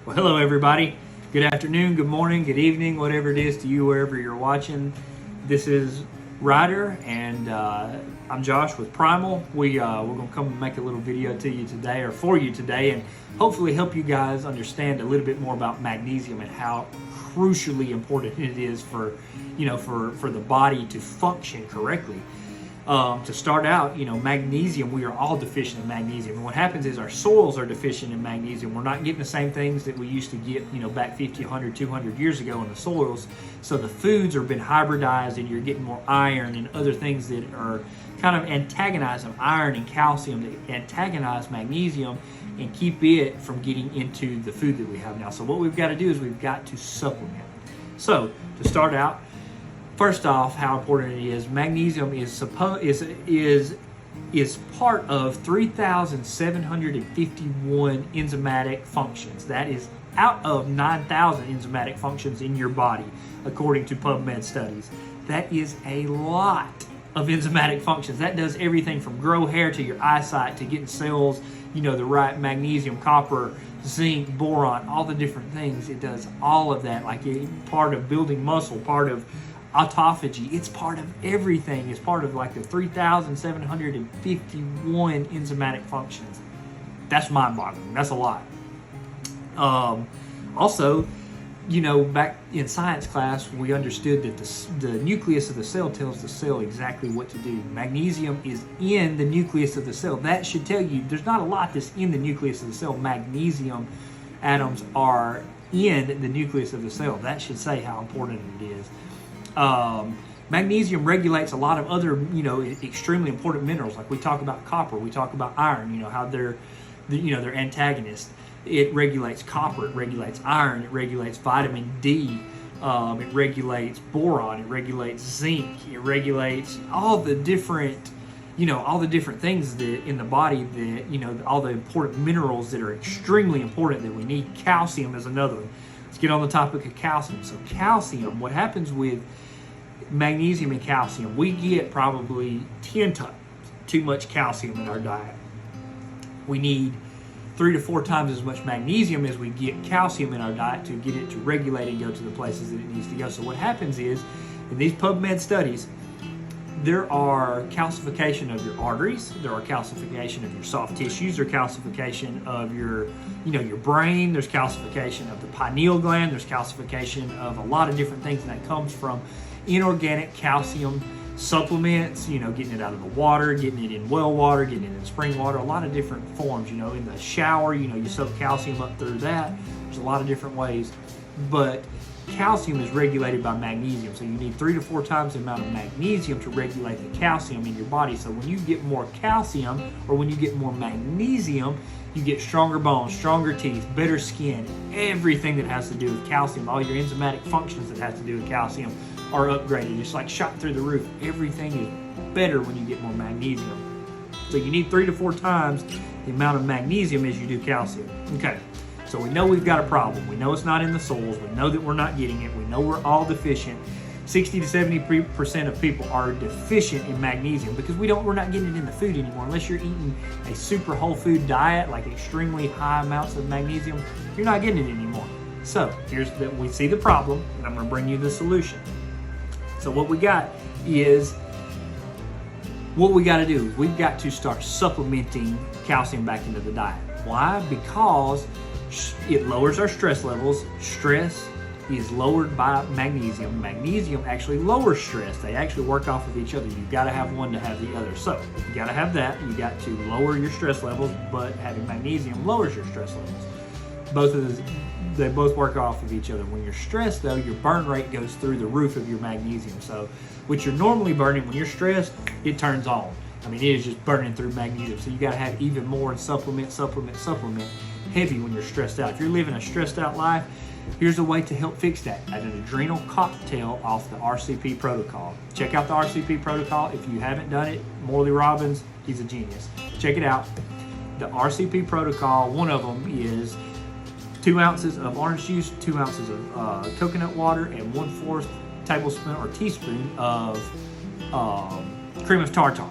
Well, hello everybody. Good afternoon, good morning, good evening, whatever it is to you, wherever you're watching. This is Ryder, and I'm Josh with Primal. We're going to come and make a little video to you today, or for you today, and hopefully help you guys understand a little bit more about magnesium and how crucially important it is for the body to function correctly. To start out, magnesium, we are all deficient in magnesium. And what happens is our soils are deficient in magnesium. We're not getting the same things that we used to get, back 50, 100, 200 years ago in the soils. So the foods are been hybridized and you're getting more iron and other things that are kind of antagonize them, iron and calcium that antagonize magnesium and keep it from getting into the food that we have now. So what we've got to do is we've got to supplement. So to start out, first off, how important it is. Magnesium is part of 3,751 enzymatic functions. That is out of 9,000 enzymatic functions in your body, according to PubMed studies. That is a lot of enzymatic functions. That does everything from grow hair to your eyesight to getting cells, the right magnesium, copper, zinc, boron, all the different things. It does all of that, like part of building muscle, part of autophagy. It's part of everything. It's part of like the 3,751 enzymatic functions. That's mind-boggling. That's a lot. Also, back in science class, we understood that the nucleus of the cell tells the cell exactly what to do. Magnesium is in the nucleus of the cell. That should tell you there's not a lot that's in the nucleus of the cell. Magnesium atoms are in the nucleus of the cell. That should say how important it is. Magnesium regulates a lot of other, extremely important minerals. Like we talk about copper, we talk about iron, how they're antagonists. It regulates copper, it regulates iron, it regulates vitamin D, it regulates boron, it regulates zinc, it regulates all the different, things that in the body that, all the important minerals that are extremely important that we need. Calcium is another one. Let's get on the topic of calcium. So calcium, what happens with magnesium and calcium, we get probably 10 times too much calcium in our diet. We need 3 to 4 times as much magnesium as we get calcium in our diet to get it to regulate and go to the places that it needs to go. So what happens is, in these PubMed studies, there are calcification of your arteries, there are calcification of your soft tissues, there's calcification of your brain, there's calcification of the pineal gland, there's calcification of a lot of different things, and that comes from inorganic calcium supplements, getting it out of the water, getting it in well water, getting it in spring water, a lot of different forms, in the shower, you soak calcium up through that. There's a lot of different ways, but calcium is regulated by magnesium, so you need 3 to 4 times the amount of magnesium to regulate the calcium in your body. So when you get more calcium, or when you get more magnesium, you get stronger bones, stronger teeth, better skin, everything that has to do with calcium, all your enzymatic functions that have to do with calcium are upgraded. It's like shot through the roof. Everything is better when you get more magnesium. So you need 3 to 4 times the amount of magnesium as you do calcium. Okay, so we know we've got a problem. We know it's not in the soils. We know that we're not getting it. We know we're all deficient. 60 to 70% of people are deficient in magnesium because we're not getting it in the food anymore. Unless you're eating a super whole food diet, like extremely high amounts of magnesium, you're not getting it anymore. So we see the problem, and I'm going to bring you the solution. So what we got to do is we've got to start supplementing calcium back into the diet. Why? Because it lowers our stress levels. Stress is lowered by magnesium. Magnesium actually lowers stress. They actually work off of each other. You've got to have one to have the other. So you got to have that. You got to lower your stress levels, but having magnesium lowers your stress levels. They both work off of each other. When you're stressed, though, your burn rate goes through the roof of your magnesium. So what you're normally burning when you're stressed, it turns on. It is just burning through magnesium. So you got to have even more and supplement heavy when you're stressed out. If you're living a stressed out life, here's a way to help fix that. An adrenal cocktail off the RCP protocol. Check out the RCP protocol. If you haven't done it, Morley Robbins, he's a genius. Check it out. The RCP protocol, one of them is 2 ounces of orange juice, 2 ounces of coconut water, and 1/4 tablespoon or teaspoon of cream of tartar.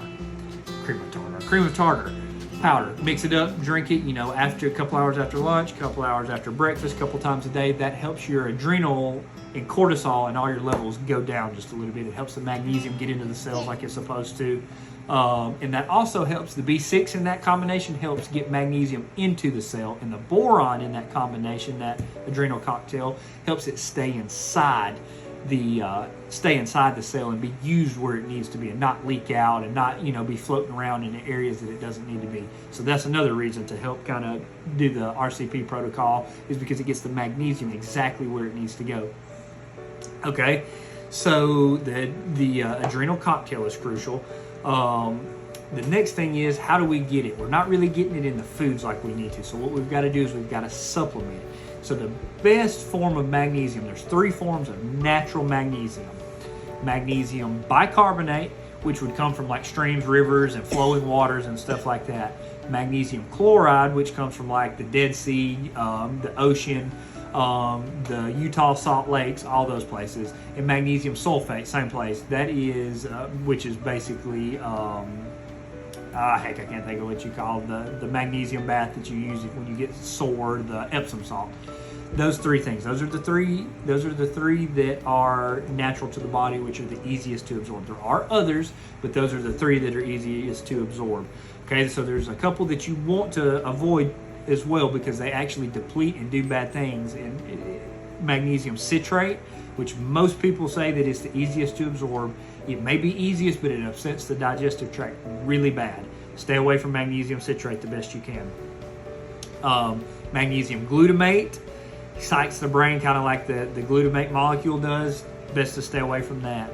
powder. Mix it up, drink it, after a couple hours after lunch, a couple hours after breakfast, a couple times a day. That helps your adrenal and cortisol and all your levels go down just a little bit. It helps the magnesium get into the cells like it's supposed to. And that also helps the B6 in that combination, helps get magnesium into the cell. And the boron in that combination, that adrenal cocktail, helps it stay inside the cell and be used where it needs to be, and not leak out, and not be floating around in the areas that it doesn't need to be. So that's another reason to help kind of do the RCP protocol, is because it gets the magnesium exactly where it needs to go. Okay, so the adrenal cocktail is crucial. The next thing is, how do we get it? We're not really getting it in the foods like we need to. So what we've got to do is we've got to supplement it. So the best form of magnesium, there's 3 forms of natural magnesium. Magnesium bicarbonate, which would come from like streams, rivers, and flowing waters and stuff like that. Magnesium chloride, which comes from like the Dead Sea, the ocean, the Utah Salt Lakes, all those places. And magnesium sulfate, same place. That is, which is basically, heck, I can't think of what you call the magnesium bath that you use when you get sore, the Epsom salt. Those 3 things. Those are the three that are natural to the body, which are the easiest to absorb. There are others, but those are the 3 that are easiest to absorb. Okay, so there's a couple that you want to avoid as well, because they actually deplete and do bad things. And magnesium citrate, which most people say that it's the easiest to absorb. It may be easiest, but it upsets the digestive tract really bad. Stay away from magnesium citrate the best you can. Magnesium glutamate excites the brain kind of like the glutamate molecule does. Best to stay away from that.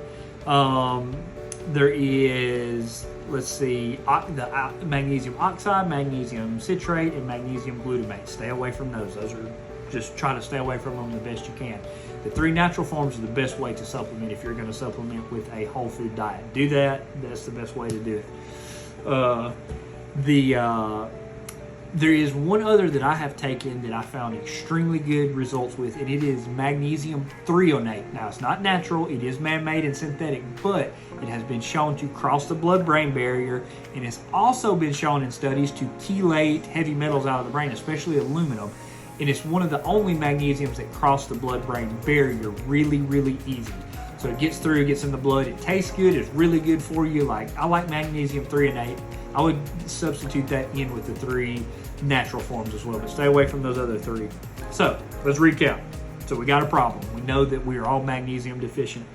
There is, let's see, the magnesium oxide, magnesium citrate, and magnesium glutamate. Stay away from those. Those are, just try to stay away from them the best you can. The 3 natural forms are the best way to supplement if you're going to supplement with a whole food diet. Do that. That's the best way to do it. There is one other that I have taken that I found extremely good results with, and it is magnesium threonate. Now, it's not natural. It is man-made and synthetic, but it has been shown to cross the blood-brain barrier, and it's also been shown in studies to chelate heavy metals out of the brain, especially aluminum. And it's one of the only magnesiums that cross the blood-brain barrier really, really easy. So it gets through, gets in the blood. It tastes good. It's really good for you. Like, I like magnesium threonate. I would substitute that in with the 3 natural forms as well, but stay away from those other 3. So let's recap. So we got a problem. We know that we are all magnesium deficient.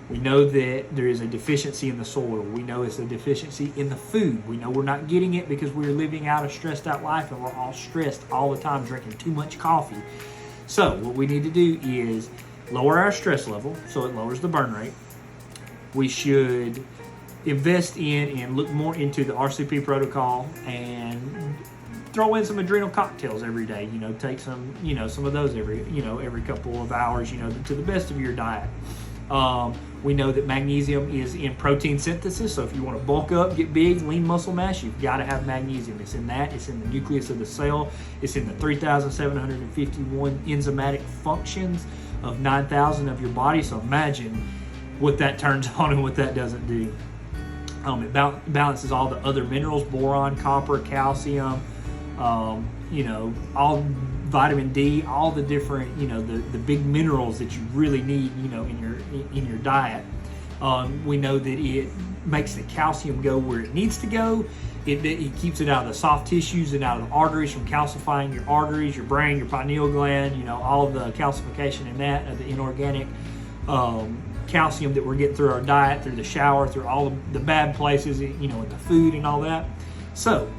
We know that there is a deficiency in the soil. We know it's a deficiency in the food. We know we're not getting it because we're living out a stressed out life, and we're all stressed all the time, drinking too much coffee. So what we need to do is lower our stress level so it lowers the burn rate. We should invest in and look more into the RCP protocol and throw in some adrenal cocktails every day. Take some, some of those every couple of hours, to the best of your diet. We know that magnesium is in protein synthesis, so if you want to bulk up, get big, lean muscle mass, you've got to have magnesium. It's in that. It's in the nucleus of the cell. It's in the 3,751 enzymatic functions of 9,000 of your body. So imagine what that turns on and what that doesn't do. It balances all the other minerals: boron, copper, calcium, all vitamin D, all the different, the big minerals that you really need, in your diet. We know that it makes the calcium go where it needs to go. It keeps it out of the soft tissues and out of the arteries from calcifying your arteries, your brain, your pineal gland, all of the calcification in that, of the inorganic calcium that we're getting through our diet, through the shower, through all of the bad places, in the food and all that. So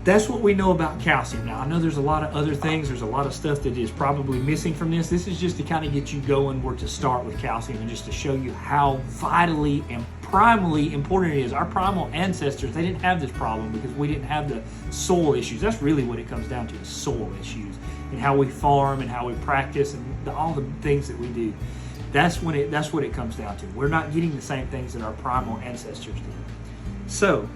that's what we know about calcium. Now, I know there's a lot of other things. There's a lot of stuff that is probably missing from this. This is just to kind of get you going where to start with calcium, and just to show you how vitally and primally important it is. Our primal ancestors, they didn't have this problem because we didn't have the soil issues. That's really what it comes down to, is soil issues, and how we farm and how we practice and all the things that we do. That's what it comes down to. We're not getting the same things that our primal ancestors did. So,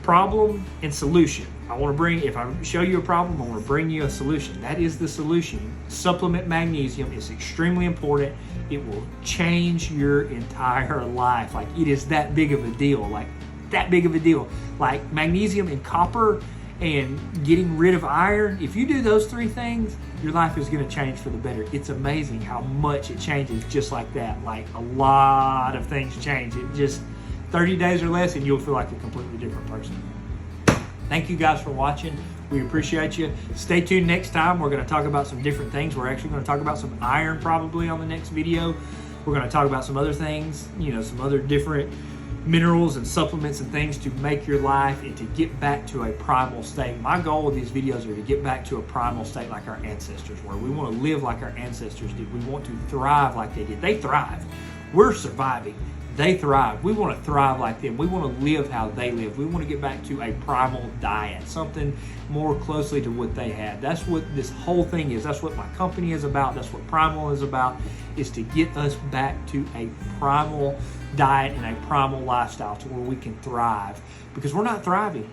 problem and solution. If I show you a problem, I want to bring you a solution. That is the solution. Supplement magnesium is extremely important. It will change your entire life. Like, it is that big of a deal. Like, that big of a deal. Like magnesium and copper and getting rid of iron, if you do those 3 things, your life is going to change for the better. It's amazing how much it changes just like that. Like a lot of things change. It just 30 days or less and you'll feel like a completely different person. Thank you guys for watching. We appreciate you. Stay tuned next time. We're going to talk about some different things. We're actually going to talk about some iron probably on the next video. We're going to talk about some other things, you know, some other different minerals and supplements and things to make your life and to get back to a primal state. My goal with these videos are to get back to a primal state like our ancestors were. We want to live like our ancestors did. We want to thrive like they did. They thrived. We're surviving. They thrive. We want to thrive like them. We want to live how they live. We want to get back to a primal diet, something more closely to what they had. That's what this whole thing is. That's what my company is about. That's what Primal is about, is to get us back to a primal diet and a primal lifestyle to where we can thrive. Because we're not thriving.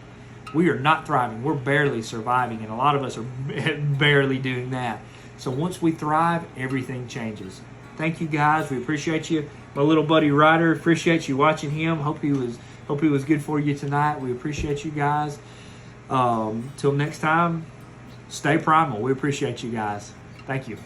We are not thriving. We're barely surviving, and a lot of us are barely doing that. So once we thrive, everything changes. Thank you guys. We appreciate you. My little buddy Ryder, appreciate you watching him. Hope he was good for you tonight. We appreciate you guys. Till next time, stay primal. We appreciate you guys. Thank you.